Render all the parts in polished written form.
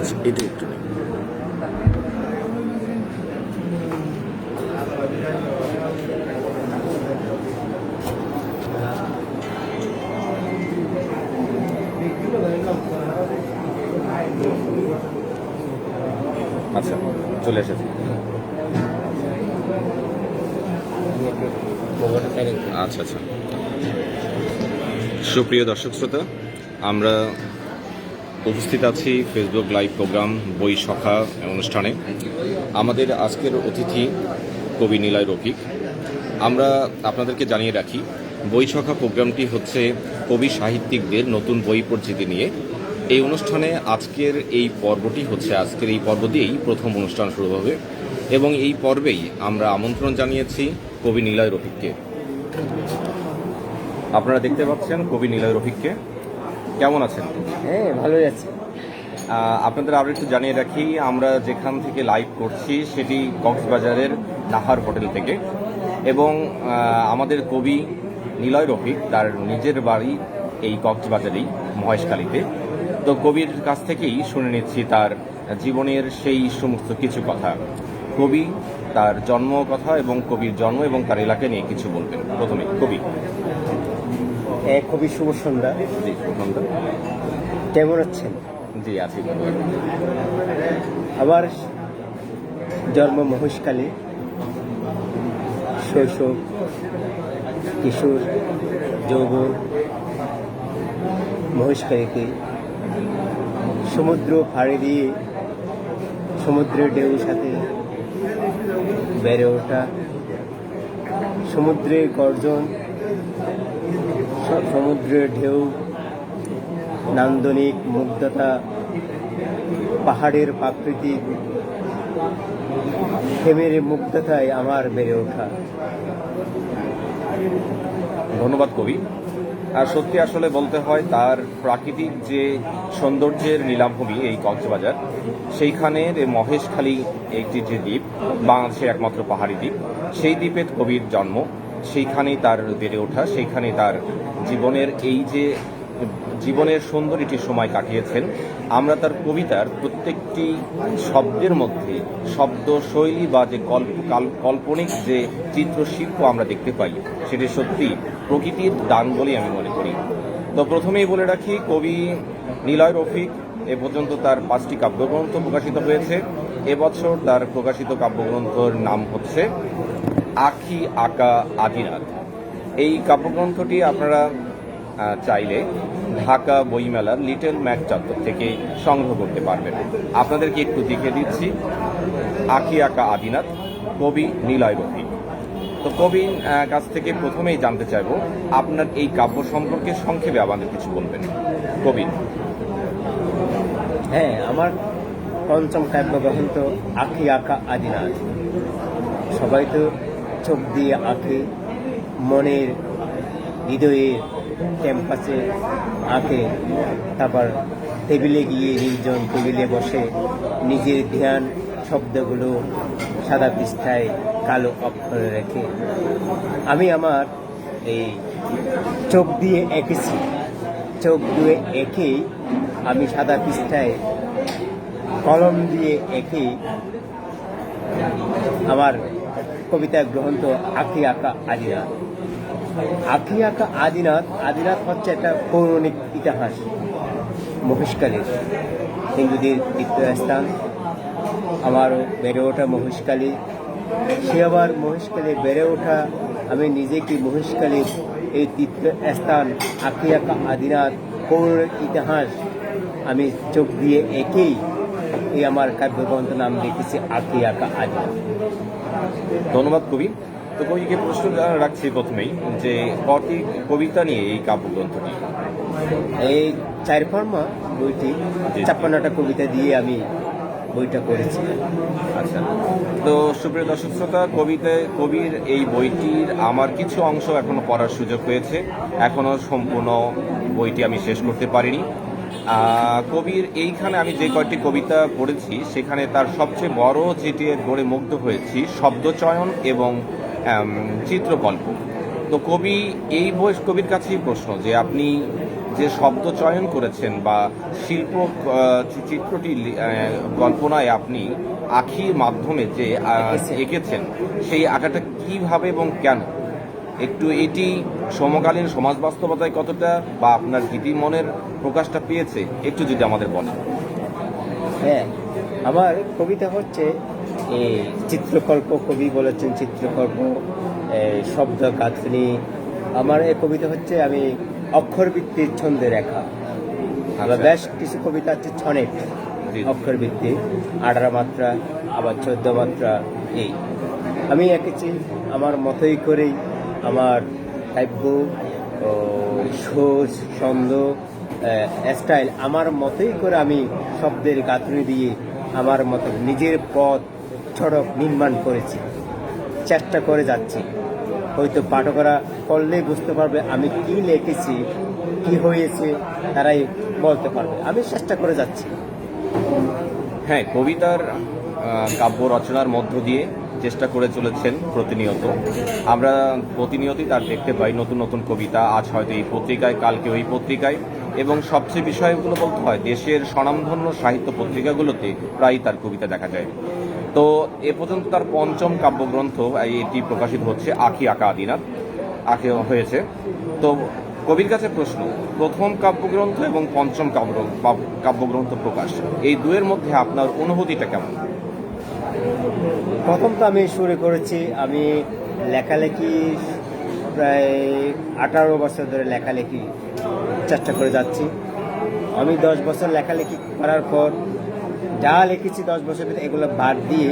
আচ্ছা, এটা একটু নেই। আচ্ছা, চলে এসেছি। আচ্ছা আচ্ছা, সুপ্রিয় দর্শক শ্রোতা, আমরা উপস্থিত আছি ফেসবুক লাইভ প্রোগ্রাম বই সখা অনুষ্ঠানে। আমাদের আজকের অতিথি কবি নিলয় রফিক। আমরা আপনাদেরকে জানিয়ে রাখি, বই সখা প্রোগ্রামটি হচ্ছে কবি সাহিত্যিকদের নতুন বই পরিচিতি নিয়ে। এই অনুষ্ঠানে আজকের এই পর্ব দিয়েই প্রথম অনুষ্ঠান শুরু হবে এবং এই পর্বেই আমরা আমন্ত্রণ জানিয়েছি কবি নিলয় রফিককে। আপনারা দেখতে পাচ্ছেন কবি নিলয় রফিককে। কেমন আছেন? হ্যাঁ, ভালোই আছে। আপনাদের আরও একটু জানিয়ে রাখি, আমরা যেখান থেকে লাইভ করছি সেটি কক্সবাজারের নাহার হোটেল থেকে এবং আমাদের কবি নিলয় রফিক তার নিজের বাড়ি এই কক্সবাজারেই, মহেশখালীতে। তো কবির কাছ থেকেই শুনে নিচ্ছি তার জীবনের সেই সমস্ত কিছু কথা। কবি তার জন্ম কথা এবং কবির জন্ম এবং তার এলাকা নিয়ে কিছু বলবেন। প্রথমে কবি। খুবই শুভ সন্ধ্যা। জি, প্রথমটা। কেমন আছেন? জি, আছি। আমার জন্ম মহেশখালী, শৈশব, কিশোর, যৌবন মহেশখালীতে। সমুদ্র পাড়ি দিয়ে সমুদ্রের ঢেউর সাথে বেড়ে ওঠা, সমুদ্রের গর্জন, সমুদ্রের ঢেউ, নান্দনিক মুগ্ধতা, পাহাড়ের প্রাকৃতিক প্রেমের মুগ্ধতায় আমার বেড়ে ওঠা। ধন্যবাদ কবি। আর সত্যি আসলে বলতে হয়, তার প্রাকৃতিক যে সৌন্দর্যের নীলাভূমি এই কক্সবাজার, সেইখানের মহেশখালী একটি যে দ্বীপ, বাংলাদেশের একমাত্র পাহাড়ি দ্বীপ, সেই দ্বীপে কবির জন্ম, সেইখানেই তার বেড়ে ওঠা, সেইখানেই তার জীবনের সুন্দর একটি সময় কাটিয়েছেন। আমরা তার কবিতার প্রত্যেকটি শব্দের মধ্যে শব্দ শৈলী বা যে কাল্পনিক যে চিত্রশিল্প আমরা দেখতে পাই, সেটি সত্যি প্রকৃতির দান বলেই আমি মনে করি। তো প্রথমেই বলে রাখি, কবি নিলয় রফিক এ পর্যন্ত তার 5টি কাব্যগ্রন্থ প্রকাশিত হয়েছে। এবছর তার প্রকাশিত কাব্যগ্রন্থর নাম হচ্ছে আখি আঁকা আদিনাথ। এই কাব্যগ্রন্থটি আপনারা চাইলে ঢাকা বইমেলার লিটল ম্যাক চত্বর থেকে সংগ্রহ করতে পারবেন। আপনাদেরকে একটু দেখিয়ে দিচ্ছি, আঁকি আঁকা আদিনাথ, কবি নিলয় রফিক। তো কবির কাছ থেকে প্রথমেই জানতে চাইব, আপনার এই কাব্য সম্পর্কে সংক্ষেপে আমাদের কিছু বলবেন। কবি। হ্যাঁ, আমার পঞ্চম কাব্যগ্রন্থ আঁকি আঁকা আদিনাথ। সবাই তো চোখ দিয়ে আঁকে, মনের হৃদয়ে ক্যাম্পাসে আঁকে, তারপর টেবিলে গিয়ে নির্জন টেবিলে বসে নিজের ধ্যান শব্দগুলো সাদা পৃষ্ঠায় কালো অক্ষরে রেখে আমি আমার এই চোখ দিয়ে এঁকেছি। চোখ দিয়ে এঁকেই আমি সাদা পৃষ্ঠায় কলম দিয়ে এঁকে আমার কবিতা গ্রন্থ আঁকি আঁকা আদিনাথ। আঁকি আঁকা আদিনাথ। আদিনাথ হচ্ছে একটা পৌরাণিক ইতিহাস মহেশখালীর, হিন্দুদের তীর্থস্থান। আমারও বেড়ে ওঠা মহেশখালী, সে আবার মহেশখালী বেড়ে ওঠা। আমি নিজেকে মহেশখালীর এই তীর্থস্থান আঁকি আঁকা আদিনাথ পৌরাণিক ইতিহাস আমি চোখ দিয়ে এঁকেই এই আমার কাব্যগ্রন্থ নাম রেখেছি আঁকি আঁকা আদিনাথ। ধন্যবাদ কবি। তো কবিকে প্রশ্ন রাখছি প্রথমেই, যে কটি কবিতা নিয়ে এই কাব্যগ্রন্থটি? এই 4 ফর্মা বইটি 56টা কবিতা দিয়ে আমি বইটা করেছি। আচ্ছা, তো সুপ্রিয় দর্শক শ্রোতা, কবির এই বইটির আমার কিছু অংশ এখনো পড়ার সুযোগ হয়েছে। এখনো সম্পূর্ণ বইটি আমি শেষ করতে পারিনি। কবির এইখানে আমি যে কয়েকটি কবিতা পড়েছি, সেখানে তার সবচেয়ে বড় যেটি গড়ে মুগ্ধ হয়েছি শব্দচয়ন এবং চিত্রকল্প। তো কবির কাছেই প্রশ্ন, যে আপনি যে শব্দ চয়ন করেছেন বা শিল্প চিত্রটি কল্পনায় আপনি আঁখির মাধ্যমে যে এঁকেছেন, সেই আঁকাটা কিভাবে এবং কেন, একটু এটি সমকালীন সমাজ বাস্তবতায় কতটা বা আপনার গীতি মনের প্রকাশটা পেয়েছে একটু যদি আমাদের বলেন। হ্যাঁ, আমার কবিতা হচ্ছে এই চিত্রকল্প, কবি বলেছেন চিত্রকল্প, শব্দ গাঁথনি। আমার এই কবিতা হচ্ছে আমি অক্ষরভিত্তিক ছন্দে রেখা। আবার বেশ কিছু কবিতা আছে ছনেট অক্ষরভিত্তিক, 18 মাত্রা আবার 14 মাত্রা। এই আমি এঁকেছি আমার মতোই করেই। আমার কাব্য, সোজ, ছন্দ, স্টাইল আমার মতোই করে আমি শব্দের গাঁথনি দিয়ে আমার মতো নিজের পথ সড়ক নির্মাণ করেছি, চেষ্টা করে যাচ্ছি। হয়তো পাঠকরা পড়লেই বুঝতে পারবে আমি কি লিখেছি, কি হয়েছে, তারাই বলতে পারবে। আমি চেষ্টা করে যাচ্ছি। হ্যাঁ, কবিতার কাব্য রচনার মধ্য দিয়ে চেষ্টা করে চলেছেন প্রতিনিয়ত। আমরা প্রতিনিয়তই তার দেখতে পাই নতুন নতুন কবিতা, আজ হয়তো এই পত্রিকায়, কালকে ওই পত্রিকায়, এবং সবচেয়ে বিষয়গুলো বলতে হয় দেশের স্বনামধন্য সাহিত্য পত্রিকাগুলোতে প্রায় তার কবিতা দেখা যায়। তো এ পর্যন্ত তার 5ম কাব্যগ্রন্থ এটি প্রকাশিত হচ্ছে, আঁখি আঁকা আদিনাথ হয়েছে। তো কবির কাছে প্রশ্ন, প্রথম কাব্যগ্রন্থ এবং 5ম কাব্যগ্রন্থ প্রকাশ, এই দুয়ের মধ্যে আপনার অনুভূতিটা কেমন? প্রথম তো আমি শুরু করেছি, আমি লেখালেখি প্রায় 18 বছর ধরে লেখালেখি চেষ্টা করে যাচ্ছি। আমি 10 বছর লেখালেখি করার পর যা লিখেছি 10 বছর ভিতরে এগুলো বাদ দিয়ে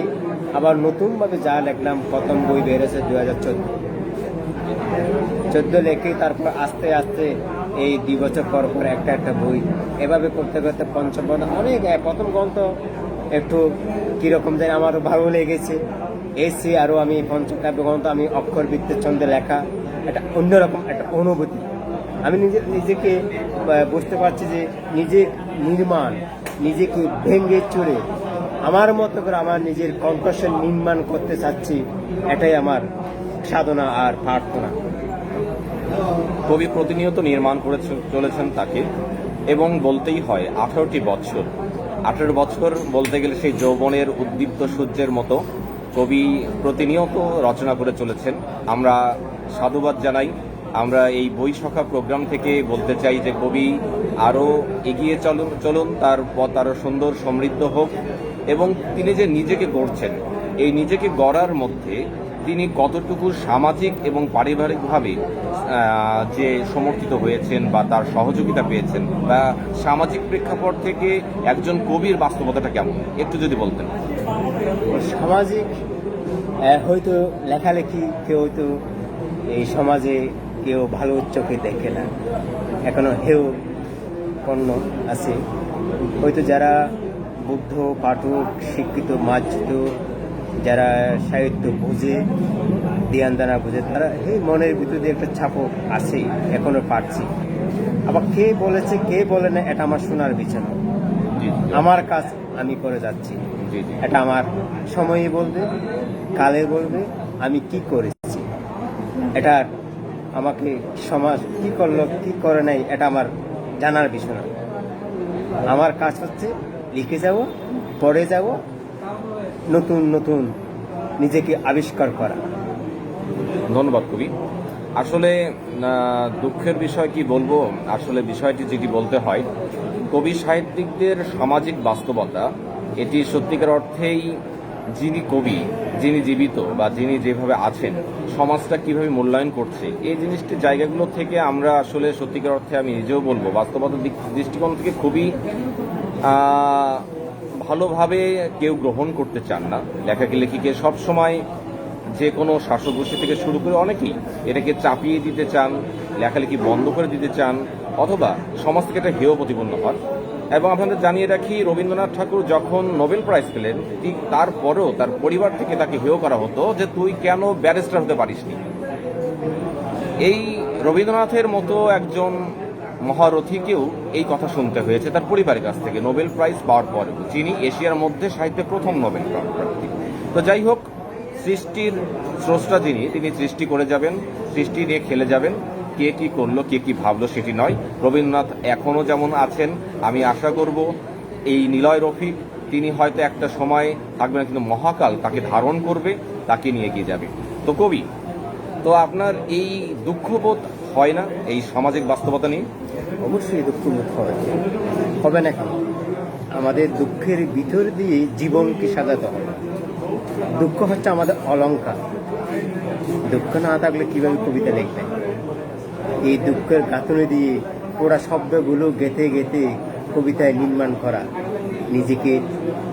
আবার নতুনভাবে যা লিখলাম, প্রথম বই বেরোছে 2014 লেখে, তারপর আস্তে আস্তে এই 2 বছর পর পর একটা বই, এভাবে করতে করতে 5ম অনেক। প্রথম গ্রন্থ একটু কীরকম জানি আমারও ভালো লেগেছে, এসে আরও আমি 5ম কাব্যগ্রন্থ আমি অক্ষরভিত্তিক ছন্দে লেখা, একটা অন্যরকম একটা অনুভূতি। আমি নিজেকে বুঝতে পারছি যে নিজে নির্মাণ, নিজেকে ভেঙে চুরে আমার মতো করে আমার নিজের কণ্ঠস্বর নির্মাণ করতে চাচ্ছি। এটাই আমার সাধনা আর প্রার্থনা। কবি প্রতিনিয়ত নির্মাণ করে চলেছেন তাকে, এবং বলতেই হয় 18টি বছর, 18 বছর বলতে গেলে সেই যৌবনের উদ্দীপ্ত সূর্যের মতো কবি প্রতিনিয়ত রচনা করে চলেছেন। আমরা সাধুবাদ জানাই। আমরা এই বই সখা প্রোগ্রাম থেকে বলতে চাই যে কবি আরও এগিয়ে চলুন, তার পথ আরও সুন্দর সমৃদ্ধ হোক, এবং তিনি যে নিজেকে গড়ছেন, এই নিজেকে গড়ার মধ্যে তিনি কতটুকু সামাজিক এবং পারিবারিকভাবে যে সমর্থিত হয়েছেন বা তার সহযোগিতা পেয়েছেন, বা সামাজিক প্রেক্ষাপট থেকে একজন কবির বাস্তবতাটা কেমন একটু যদি বলতেন। সামাজিক হয়তো লেখালেখি কেউ হয়তো এই সমাজে কেউ ভালো চোখে দেখে না, এখনো হেয় পণ্য আছে। হয়তো যারা বুদ্ধ পাঠক, শিক্ষিত মার্জিত, যারা সাহিত্য বুঝে, ধ্যান-ধারণা বুঝে, তারা এই মনের ভিতরে একটা ছাপক আছে, এখনো পাচ্ছি। আবার কে বলেছে কে বলে না এটা আমার শোনার বিষয় না। আমার কাজ আমি করে যাচ্ছি, এটা আমার সময়ই বলবে, কালে বলবে আমি কি করেছি। এটা আমাকে সমাজ কি করলো কি করে নাই এটা আমার জানার বিষয় না। আমার কাজ হচ্ছে লিখে যাব, পড়ে যাব, নতুন নতুন নিজেকে আবিষ্কার করা। ধন্যবাদ কবি। আসলে দুঃখের বিষয় কি বলবো, আসলে বিষয়টি যেটি বলতে হয়, কবি সাহিত্যিকদের সামাজিক বাস্তবতা এটি সত্যিকার অর্থেই যিনি কবি, যিনি জীবিত বা যিনি যেভাবে আছেন, সমাজটা কিভাবে মূল্যায়ন করছে, এই জিনিসটির জায়গাগুলো থেকে আমরা আসলে সত্যিকার অর্থে আমি নিজেও বলবো বাস্তবতার দৃষ্টিকোণ থেকে খুবই ভালোভাবে কেউ গ্রহণ করতে চান না। লেখিকে সবসময় যে কোনো শাসক গোষ্ঠী থেকে শুরু করে অনেকেই এটাকে চাপিয়ে দিতে চান, লেখালেখি বন্ধ করে দিতে চান, অথবা সমাজ থেকে এটা হেয় প্রতিপন্ন হয়। এবং আপনাদের জানিয়ে রাখি, রবীন্দ্রনাথ ঠাকুর যখন নোবেল প্রাইজ পেলেন, ঠিক তারপরেও তার পরিবার থেকে তাকে হেয় করা হতো যে তুই কেন ব্যারিস্টার হতে পারিসনি। এই রবীন্দ্রনাথের মতো একজন মহারথীকেও এই কথা শুনতে হয়েছে তার পরিবারের কাছ থেকে নোবেল প্রাইজ পাওয়ার পরেও, যিনি এশিয়ার মধ্যে সাহিত্যে প্রথম নোবেল প্রাপ্তি। তো যাই হোক, সৃষ্টির স্রষ্টা যিনি, তিনি সৃষ্টি করে যাবেন, সৃষ্টি নিয়ে খেলে যাবেন, কে কি করলো, কে কি ভাবলো সেটি নয়। রবীন্দ্রনাথ এখনও যেমন আছেন, আমি আশা করব এই নিলয় রফিক তিনি হয়তো একটা সময় থাকবেন, কিন্তু মহাকাল তাকে ধারণ করবে, তাকে নিয়ে এগিয়ে যাবে। তো কবি, তো আপনার এই দুঃখবোধ হয় না এই সামাজিক বাস্তবতা নিয়ে? অবশ্যই দুঃখবোধ হবে না কেন? আমাদের দুঃখের ভিতর দিয়ে জীবনকে সাজাতে হবে। দুঃখ হচ্ছে আমাদের অলংকার। দুঃখ না থাকলে কিভাবে কবিতা লিখবে? এই দুঃখের গাঁথনি দিয়ে ওরা শব্দগুলো গেঁথে গেঁথে কবিতায় নির্মাণ করা, নিজেকে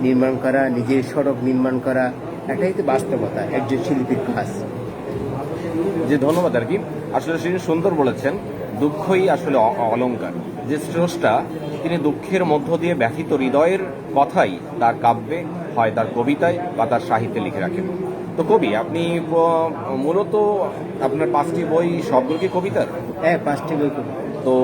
নির্মাণ করা, নিজের সড়ক নির্মাণ করা, এটাই তো বাস্তবতা একজন শিল্পীর কাজ। যে ধন্যবাদ আর কি, আসলে তিনি সুন্দর বলেছেন, দুঃখই আসলে অলংকার। যে স্রষ্টা তিনি দুঃখের মধ্য দিয়ে ব্যথিত হৃদয়ের কথাই তার কাব্যে, হয় তার কবিতায় বা তার সাহিত্যে লিখে রাখেন। তো কবি, আপনি মূলত আপনার 5টি বই সবগুলো কি কবিতার? হ্যাঁ, 5টি বই করি। তো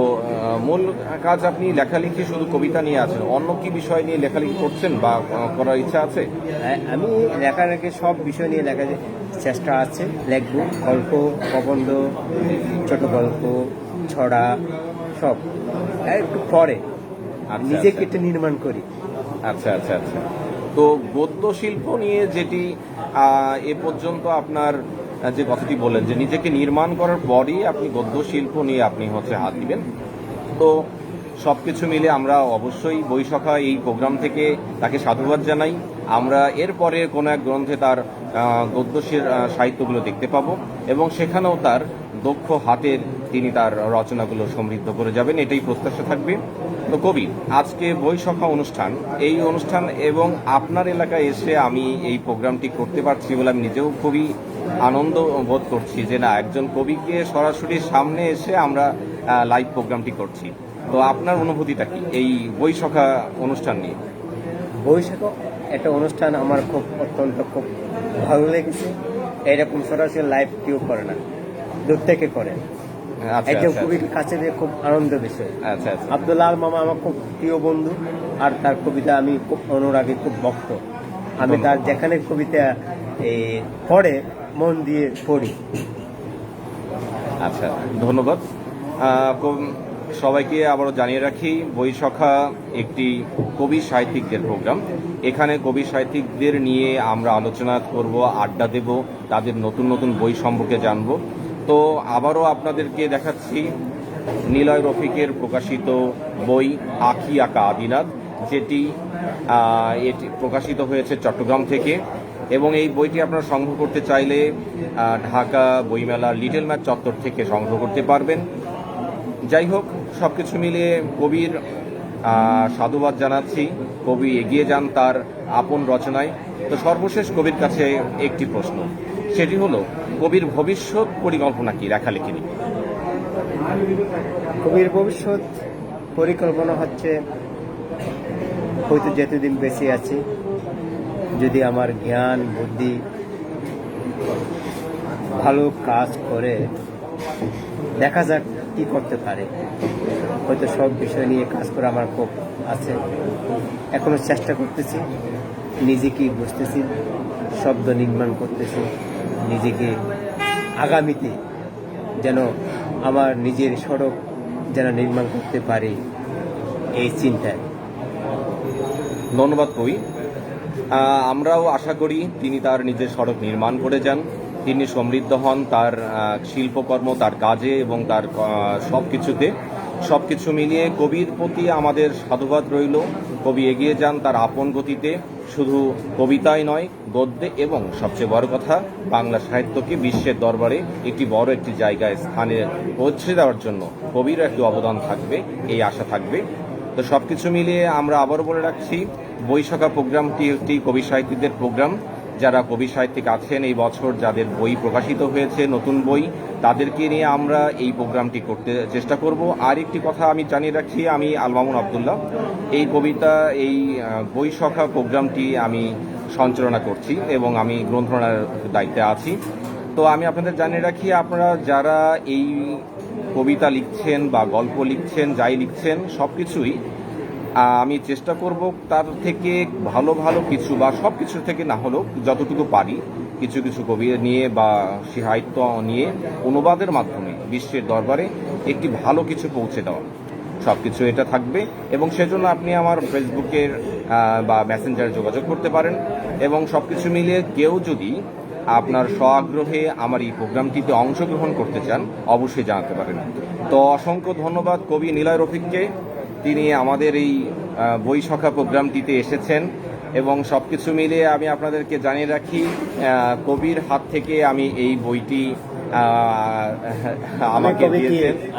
মূল কাজ আপনি লেখালেখি শুধু কবিতা নিয়ে আছেন, অন্য কি বিষয় নিয়ে লেখালেখি করছেন বা করার ইচ্ছা আছে? হ্যাঁ, আমি লেখালেখি সব বিষয় নিয়ে লেখার চেষ্টা আছে। লিখব গল্প, প্রবন্ধ, ছোট গল্প, ছড়া, সব একটু পরে নিজেকে একটা নির্মাণ করি। আচ্ছা আচ্ছা আচ্ছা। তো গদ্য শিল্প নিয়ে যেটি এ পর্যন্ত আপনার যে কথাটি বললেন যে নিজেকে নির্মাণ করার পরই আপনি গদ্য শিল্প নিয়ে আপনি হাত দিবেন, তো সব কিছু মিলে আমরা অবশ্যই বইসখা এই প্রোগ্রাম থেকে তাকে সাধুবাদ জানাই। আমরা এরপরে কোনো এক গ্রন্থে তার গদ্য সাহিত্যগুলো দেখতে পাবো এবং সেখানেও তার দক্ষ হাতের তিনি তার রচনাগুলো সমৃদ্ধ করে যাবেন, এটাই প্রত্যাশা থাকবে। তো কবি, আজকে বইসখা অনুষ্ঠান, এই অনুষ্ঠান এবং আপনার এলাকায় এসে আমি এই প্রোগ্রামটি করতে পারছি বলে আমি নিজেও খুবই আনন্দ বোধ করছি যে না, একজন কবিকে সরাসরি সামনে এসে আমরা লাইভ প্রোগ্রামটি করছি। তো আপনার অনুভূতিটা কি এই বইসখা অনুষ্ঠান নিয়ে? বইসখা একটা অনুষ্ঠান আমার অত্যন্ত খুব ভালো লেগেছে। এরকম সরাসরি লাইভ কেউ করে না, দূর থেকে করে। একজন কবির কাছে খুব আনন্দ বিষয়। আচ্ছা আচ্ছা। আব্দুল আল মামা আমার খুব প্রিয় বন্ধু, আর তার কবিতা আমি খুব অনুরাগী, খুব ভক্ত। আমি তার যেখানে কবিতা পড়ে মন দিয়ে পড়ি। আচ্ছা, ধন্যবাদ। সবাইকে আবারও জানিয়ে রাখি, বইসখা একটি কবি সাহিত্যিকদের প্রোগ্রাম। এখানে কবি সাহিত্যিকদের নিয়ে আমরা আলোচনা করব, আড্ডা দেব, তাদের নতুন নতুন বই সম্পর্কে জানব। তো আবারও আপনাদেরকে দেখাচ্ছি নিলয় রফিকের প্রকাশিত বই আঁখি আঁকা আদিনাথ, যেটি এটি প্রকাশিত হয়েছে চট্টগ্রাম থেকে, এবং এই বইটি আপনারা সংগ্রহ করতে চাইলে ঢাকা বইমেলা লিটল ম্যাচ চত্বর থেকে সংগ্রহ করতে পারবেন। যাই হোক, সব কিছু মিলিয়ে কবির সাধুবাদ জানাচ্ছি। কবি এগিয়ে যান তার আপন রচনায়। তো সর্বশেষ কবির কাছে একটি প্রশ্ন, সেটি হলো কবির ভবিষ্যৎ পরিকল্পনা কি লেখালেখি নিয়ে? কবির ভবিষ্যৎ পরিকল্পনা হচ্ছে, হয়তো যতদিন বেঁচে আছি, যদি আমার জ্ঞান বুদ্ধি ভালো কাজ করে, দেখা যাক কি করতে পারে। হয়তো সব বিষয় নিয়ে কাজ করে আমার খুব আছে, এখনো চেষ্টা করতেছি, নিজেকে বুঝতেছি, শব্দ নির্মাণ করতেছি, নিজেকে আগামীতে যেন আমার নিজের সড়ক যেন নির্মাণ করতে পারি, এই চিন্তায়। ধন্যবাদ কবি। আমরাও আশা করি তিনি তার নিজের সড়ক নির্মাণ করে যান, তিনি সমৃদ্ধ হন তার শিল্পকর্ম, তার কাজে এবং তার সব কিছু মিলিয়ে কবির প্রতি আমাদের সাধুবাদ রইল। কবি এগিয়ে যান তার আপন গতিতে, শুধু কবিতাই নয়, গদ্যে, এবং সবচেয়ে বড় কথা বাংলা সাহিত্যকে বিশ্বের দরবারে একটি জায়গায় স্থানে পৌঁছে দেওয়ার জন্য কবিরও একটি অবদান থাকবে, এই আশা থাকবে। তো সব কিছু মিলিয়ে আমরা আবারও বলে রাখছি, বইসখা প্রোগ্রামটি একটি কবি সাহিত্যিকদের প্রোগ্রাম। যারা কবি সাহিত্যিক আছেন এই বছর, যাদের বই প্রকাশিত হয়েছে নতুন বই, তাদেরকে নিয়ে আমরা এই প্রোগ্রামটি করতে চেষ্টা করব। আর একটি কথা আমি জানিয়ে রাখি, আমি আল মামুন আবদুল্লাহ এই বইসখা প্রোগ্রামটি আমি সঞ্চালনা করছি এবং আমি গ্রন্থনার দায়িত্বে আছি। তো আমি আপনাদের জানিয়ে রাখি, আপনারা যারা এই কবিতা লিখছেন বা গল্প লিখছেন, যাই লিখছেন, সব কিছুই আমি চেষ্টা করব তার থেকে ভালো ভালো কিছু, বা সব কিছু থেকে না হলেও যতটুকু পারি কিছু কিছু কবি নিয়ে বা সাহিত্য নিয়ে অনুবাদের মাধ্যমে বিশ্বের দরবারে একটি ভালো কিছু পৌঁছে দেওয়া, সব কিছু এটা থাকবে। এবং সেজন্য আপনি আমার ফেসবুকের বা মেসেঞ্জারে যোগাযোগ করতে পারেন। এবং সব কিছু মিলিয়ে কেউ যদি আপনার স্বআগ্রহে আমার এই প্রোগ্রামটিতে অংশগ্রহণ করতে চান, অবশ্যই জানাতে পারেন। তো অসংখ্য ধন্যবাদ কবি নিলয় রফিককে, তিনি আমাদের এই বইসখা প্রোগ্রামটিতে এসেছেন। এবং সব কিছু মিলিয়ে আমি আপনাদেরকে জানিয়ে রাখি, কবির হাত থেকে আমি এই বইটি আমাকে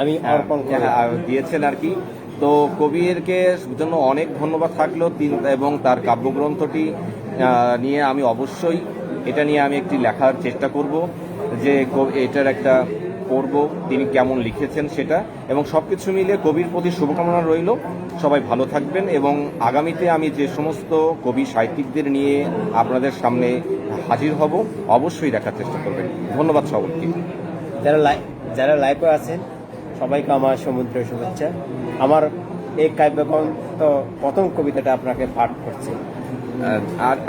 আমি অর্পণ দিয়েছেন আর কি। তো কবিরকে জন্য অনেক ধন্যবাদ থাকলো। এবং তার কাব্যগ্রন্থটি নিয়ে আমি অবশ্যই এটা নিয়ে আমি একটি লেখার চেষ্টা করব, যে এটার একটা পড়ব তিনি কেমন লিখেছেন সেটা। এবং সব কিছু মিলিয়ে কবির প্রতি শুভকামনা রইল। সবাই ভালো থাকবেন। এবং আগামীতে আমি যে সমস্ত কবি সাহিত্যিকদের নিয়ে আপনাদের সামনে হাজির হব, অবশ্যই দেখার চেষ্টা করবেন। ধন্যবাদ সবাইকে। যারা লাইভে আছেন সবাইকে আমার সমুদ্রের শুভেচ্ছা। আমার এই কাব্যগ্রন্থ প্রথম কবিতাটা আপনাকে পাঠ করছে।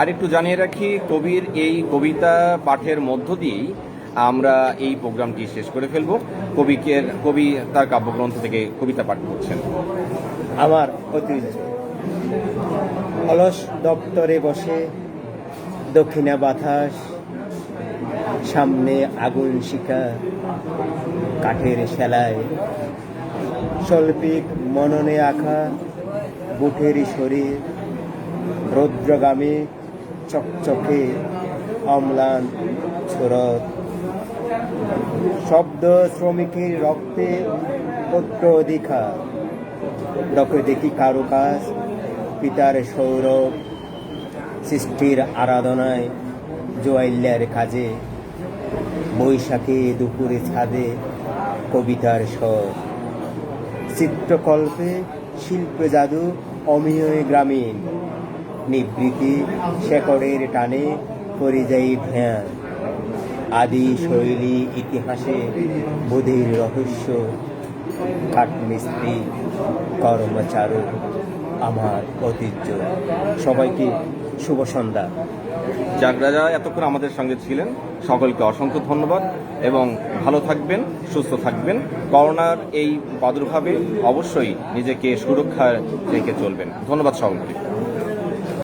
আর একটু জানিয়ে রাখি, কবির এই কবিতা পাঠের মধ্য দিয়েই আমরা এই প্রোগ্রামটি শেষ করে ফেলব। কবি তার কাব্যগ্রন্থ থেকে কবিতা পাঠ করছেন। আমার ঐতিহ্য। অলস দপ্তরে বসে দক্ষিণা বাতাস, সামনে আগুন শিখা কাঠের সেলায়, শৈল্পিক মননে আঁকা বুটের শরীর, রৌদ্রগামী চকচকে অম্লান ছোরত, শব্দ শ্রমিকের রক্তে পত্র অধিকার, ডকে দেখি কারুকাজ পিতার সৌরভ, সৃষ্টির আরাধনায় জোয়াইল্যার কাজে, বৈশাখী দুপুরে ছাদে কবিতার স্বর, চিত্রকল্পে শিল্প জাদু অমিয় গ্রামীণ, নিবৃত্তি শেকড়ের টানে পরিযায়ী ধ্যান, আদি শৈলী ইতিহাসে বোধের রহস্য, কাঠমিস্ত্রি কর্মচারু আমার ঐতিহ্য। সবাইকে শুভ সন্ধ্যা। যারা এতক্ষণ আমাদের সঙ্গে ছিলেন সকলকে অসংখ্য ধন্যবাদ। এবং ভালো থাকবেন, সুস্থ থাকবেন। করোনার এই প্রাদুর্ভাবে অবশ্যই নিজেকে সুরক্ষা রেখে চলবেন। ধন্যবাদ সকলকে।